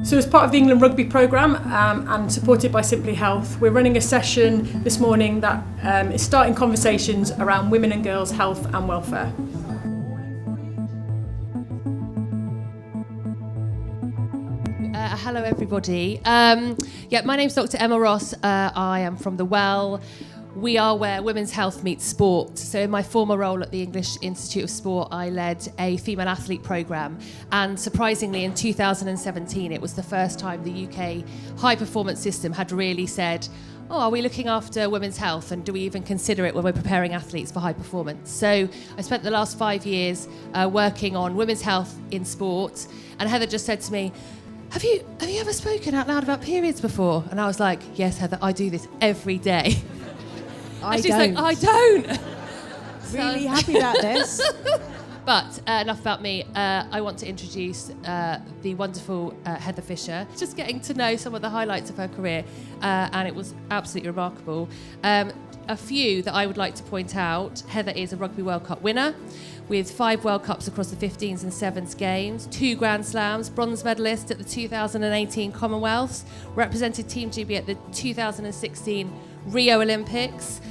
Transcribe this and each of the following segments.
So as part of the England Rugby programme and supported by Simply Health, we're running a session this morning that is starting conversations around women and girls' health and welfare. Hello everybody. My name's Dr. Emma Ross. I am from The Well. We are where women's health meets sport. So in my former role at the English Institute of Sport, I led a female athlete programme. And surprisingly, in 2017, it was the first time the UK high performance system had really said, oh, are we looking after women's health? And do we even consider it when we're preparing athletes for high performance? So I spent the last 5 years working on women's health in sport. And Heather just said to me, have you ever spoken out loud about periods before? And I was like, yes, Heather, I do this every day. And she's like, I don't. Really happy about this. But enough about me. I want to introduce the wonderful Heather Fisher. Just getting to know some of the highlights of her career, and it was absolutely remarkable. A few that I would like to point out. Heather is a Rugby World Cup winner with 5 World Cups across the 15s and 7s games, 2 Grand Slams, bronze medalist at the 2018 Commonwealths, represented Team GB at the 2016 Rio Olympics,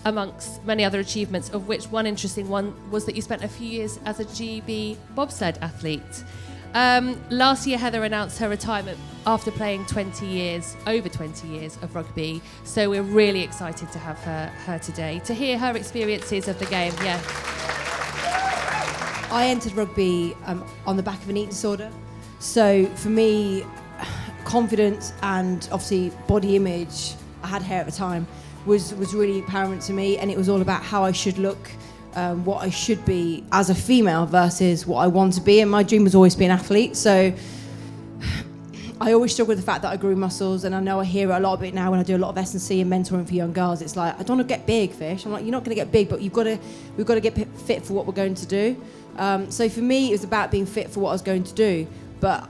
amongst many other achievements, of which one interesting one was that you spent a few years as a GB bobsled athlete. Last year, Heather announced her retirement after playing over 20 years of rugby. So we're really excited to have her today, to hear her experiences of the game. Yeah. I entered rugby on the back of an eating disorder. So for me, confidence and obviously body image, I had hair at the time, was really paramount to me, and it was all about how I should look, what I should be as a female versus what I want to be, and my dream was always to be an athlete. So I always struggle with the fact that I grew muscles, and I know I hear a lot of it now when I do a lot of S&C and mentoring for young girls. It's like, I don't want to get big, Fish. I'm like, you're not going to get big, but we've got to get fit for what we're going to do. So for me, it was about being fit for what I was going to do. But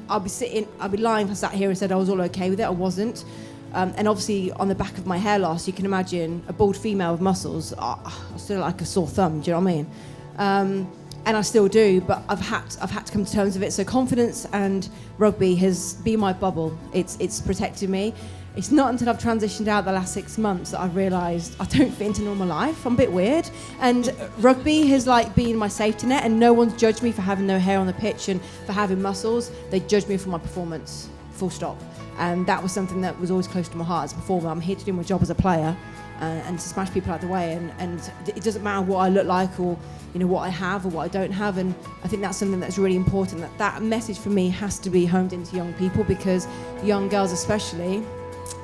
I'd be lying if I sat here and said I was all okay with it. I wasn't. And obviously, on the back of my hair loss, you can imagine a bald female with muscles. I still like a sore thumb. Do you know what I mean? And I still do, but I've had to come to terms with it. So confidence and rugby has been my bubble. It's protected me. It's not until I've transitioned out the last 6 months that I've realised I don't fit into normal life. I'm a bit weird. And rugby has been my safety net, and no one's judged me for having no hair on the pitch and for having muscles. They judged me for my performance, full stop. And that was something that was always close to my heart as a performer. I'm here to do my job as a player and to smash people out of the way. And it doesn't matter what I look like or what I have or what I don't have. And I think that's something that's really important. That message for me has to be honed into young people, because young girls especially,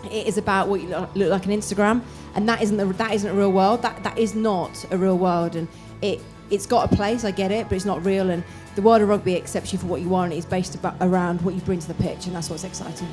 it is about what you look like on Instagram, and that isn't a real world. That is not a real world, and it's got a place. I get it, but it's not real. And the world of rugby accepts you for what you are, and it's based around what you bring to the pitch, and that's what's exciting.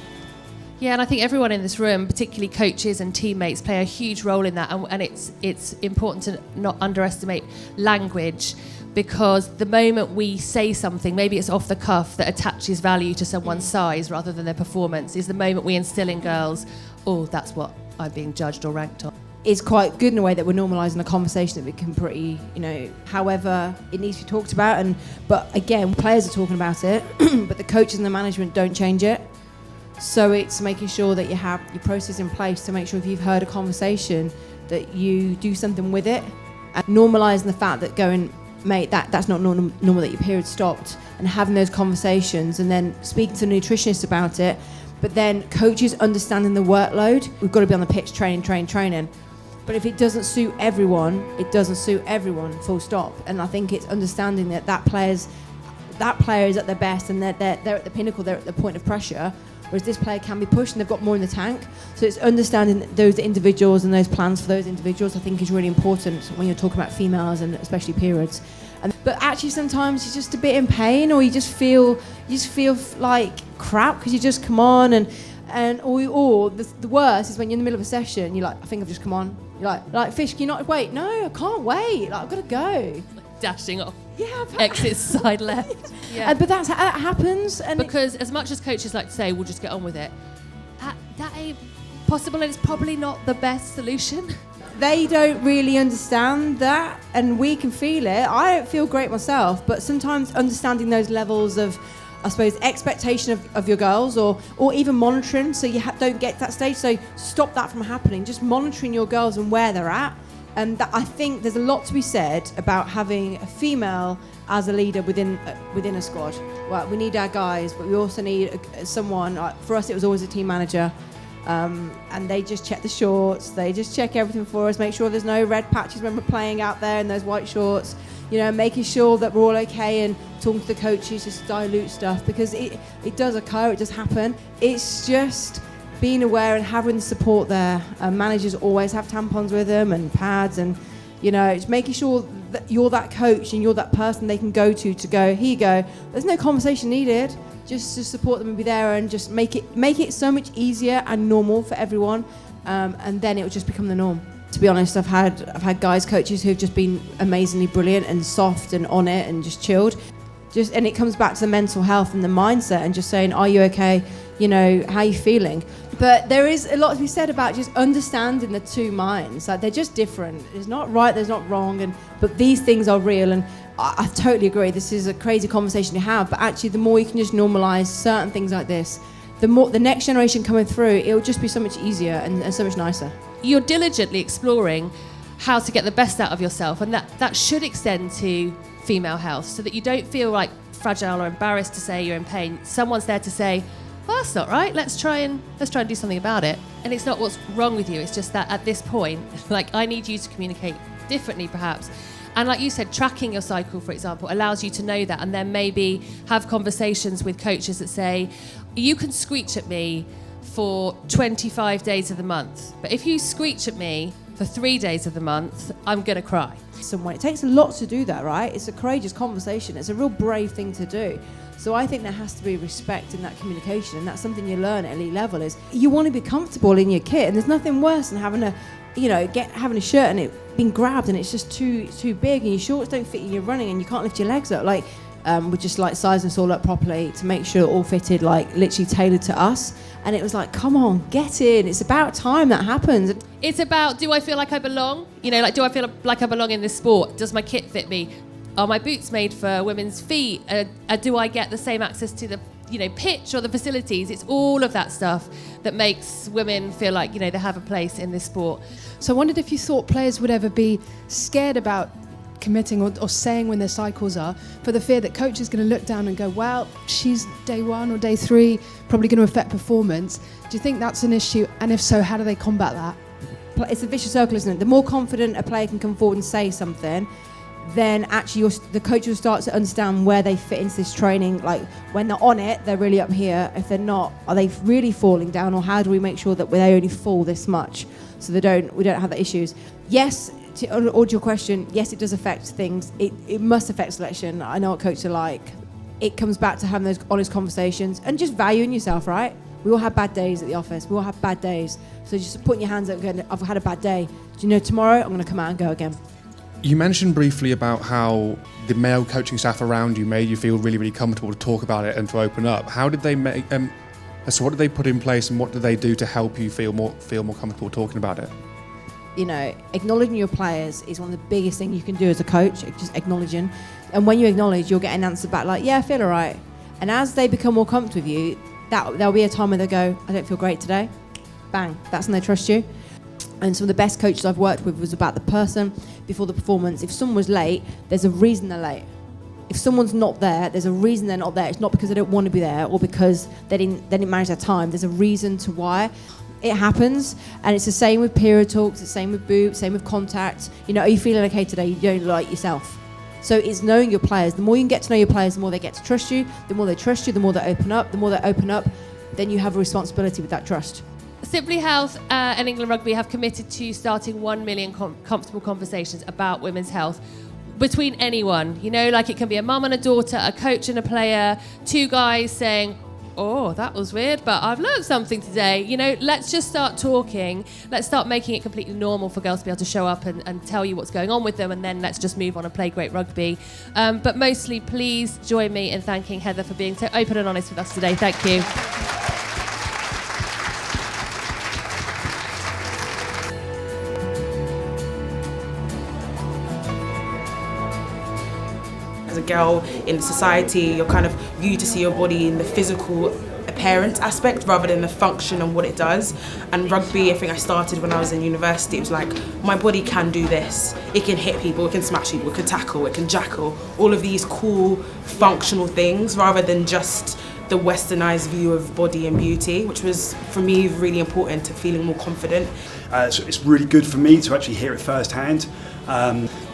Yeah, and I think everyone in this room, particularly coaches and teammates, play a huge role in that. And it's important to not underestimate language, because the moment we say something, maybe it's off the cuff, that attaches value to someone's size rather than their performance, is the moment we instill in girls, oh, that's what I'm being judged or ranked on. It's quite good in a way that we're normalising a conversation that we can pretty, however it needs to be talked about. But again, players are talking about it, but the coaches and the management don't change it. So it's making sure that you have your process in place to make sure if you've heard a conversation that you do something with it, and normalising the fact that going, mate, that's not normal that your period stopped, and having those conversations and then speaking to the nutritionist about it. But then coaches understanding the workload. We've got to be on the pitch training. But if it doesn't suit everyone, it doesn't suit everyone, full stop. And I think it's understanding that player is at their best, and they're at the pinnacle, they're at the point of pressure, whereas this player can be pushed and they've got more in the tank. So it's understanding those individuals and those plans for those individuals, I think, is really important when you're talking about females and especially periods. But actually sometimes you're just a bit in pain, or you just feel like crap because you just come on or the worst is when you're in the middle of a session, you're like, I think I've just come on. You're like Fish, can you not wait? No, I can't wait. I've got to go. Dashing off. Yeah, exit side left. Yeah. But that happens. And because as much as coaches like to say, we'll just get on with it, that ain't possible, and it's probably not the best solution. They don't really understand that, and we can feel it. I don't feel great myself, but sometimes understanding those levels of I suppose, expectation of your girls, or even monitoring, so you don't get to that stage. So stop that from happening. Just monitoring your girls and where they're at. And that, I think there's a lot to be said about having a female as a leader within a squad. Well, we need our guys, but we also need someone. For us, it was always a team manager. And they just check the shorts, they just check everything for us, make sure there's no red patches when we're playing out there in those white shorts, making sure that we're all okay, and talking to the coaches just to dilute stuff, because it does occur, it does happen. It's just being aware and having the support there. Managers always have tampons with them and pads, and it's making sure that you're that coach and you're that person they can go to go, here you go, there's no conversation needed. Just to support them and be there, and just make it so much easier and normal for everyone, and then it will just become the norm. To be honest, I've had guys coaches who've just been amazingly brilliant and soft and on it and just chilled. And it comes back to the mental health and the mindset, and just saying, are you okay? How are you feeling? But there is a lot to be said about just understanding the two minds. Like, they're just different. There's not right, there's not wrong, but these things are real. And I totally agree. This is a crazy conversation to have, but actually, the more you can just normalise certain things like this, the next generation coming through, it'll just be so much easier and so much nicer. You're diligently exploring how to get the best out of yourself, and that should extend to female health, so that you don't feel like fragile or embarrassed to say you're in pain. Someone's there to say, well, that's not right, let's try and do something about it. And it's not what's wrong with you, it's just that at this point, I need you to communicate differently perhaps. And like you said, tracking your cycle, for example, allows you to know that, and then maybe have conversations with coaches that say, you can screech at me for 25 days of the month, but if you screech at me for 3 days of the month, I'm going to cry. It takes a lot to do that, right? It's a courageous conversation. It's a real brave thing to do. So I think there has to be respect in that communication, and that's something you learn at elite level. Is you want to be comfortable in your kit, and there's nothing worse than having a shirt and it being grabbed and it's just too big, and your shorts don't fit and you're running and you can't lift your legs up. We just sizing us all up properly to make sure it all fitted, literally tailored to us. And it was come on, get in. It's about time that happens. It's about, do I feel like I belong? Do I feel like I belong in this sport? Does my kit fit me? Are my boots made for women's feet? Do I get the same access to the pitch or the facilities? It's all of that stuff that makes women feel like they have a place in this sport. So I wondered if you thought players would ever be scared about committing or saying when their cycles are, for the fear that coach is going to look down and go, well, she's day 1 or day 3, probably going to affect performance. Do you think that's an issue? And if so, how do they combat that? It's a vicious circle, isn't it? The more confident a player can come forward and say something, then actually the coach will start to understand where they fit into this training. When they're on it, they're really up here. If they're not, are they really falling down, or how do we make sure that they only fall this much so we don't have the issues? Yes, to your question, yes, it does affect things. It must affect selection. I know what coaches are like. It comes back to having those honest conversations and just valuing yourself, right? We all have bad days at the office. We all have bad days. So just putting your hands up and going, I've had a bad day. Do you know tomorrow I'm going to come out and go again? You mentioned briefly about how the male coaching staff around you made you feel really, really comfortable to talk about it and to open up. How did they make? So what did they put in place, and what did they do to help you feel more comfortable talking about it? Acknowledging your players is one of the biggest things you can do as a coach. Just acknowledging, and when you acknowledge, you'll get an answer back yeah, I feel alright. And as they become more comfortable with you, there'll be a time where they go, I don't feel great today. Bang, that's when they trust you. And some of the best coaches I've worked with was about the person before the performance. If someone was late, there's a reason they're late. If someone's not there, there's a reason they're not there. It's not because they don't want to be there or because they didn't manage their time. There's a reason to why. It happens, and it's the same with period talks, it's the same with boots, same with contact. Are you feeling okay today? You don't like yourself. So it's knowing your players. The more you can get to know your players, the more they get to trust you. The more they trust you, the more they open up. The more they open up, then you have a responsibility with that trust. Simply Health and England Rugby have committed to starting 1 million comfortable conversations about women's health between anyone. It can be a mum and a daughter, a coach and a player, 2 guys saying, oh, that was weird, but I've learned something today. Let's just start talking. Let's start making it completely normal for girls to be able to show up and tell you what's going on with them, and then let's just move on and play great rugby. But mostly, please join me in thanking Heather for being so open and honest with us today. Thank you. As a girl in society, you're kind of viewed to see your body in the physical appearance aspect rather than the function and what it does. And rugby, I think I started when I was in university. It was like, my body can do this. It can hit people, it can smash people, it can tackle, it can jackal. All of these cool functional things rather than just the westernized view of body and beauty, which was for me really important to feeling more confident. So it's really good for me to actually hear it firsthand.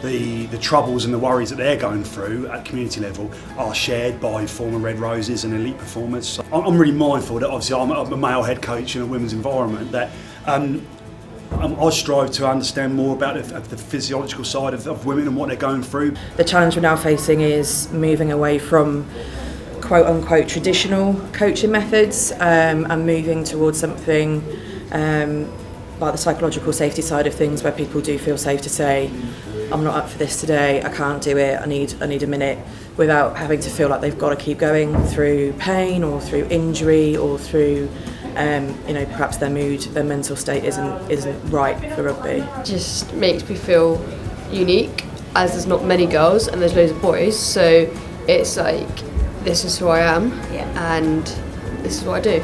The troubles and the worries that they're going through at community level are shared by former Red Roses and elite performers. So I'm really mindful that obviously I'm a male head coach in a women's environment, that I strive to understand more about the physiological side of women and what they're going through. The challenge we're now facing is moving away from quote-unquote traditional coaching methods and moving towards something like the psychological safety side of things, where people do feel safe to say, I'm not up for this today, I can't do it, I need a minute, without having to feel like they've got to keep going through pain or through injury or through perhaps their mood, their mental state isn't right for rugby. It just makes me feel unique, as there's not many girls and there's loads of boys, so it's like, this is who I am, and this is what I do.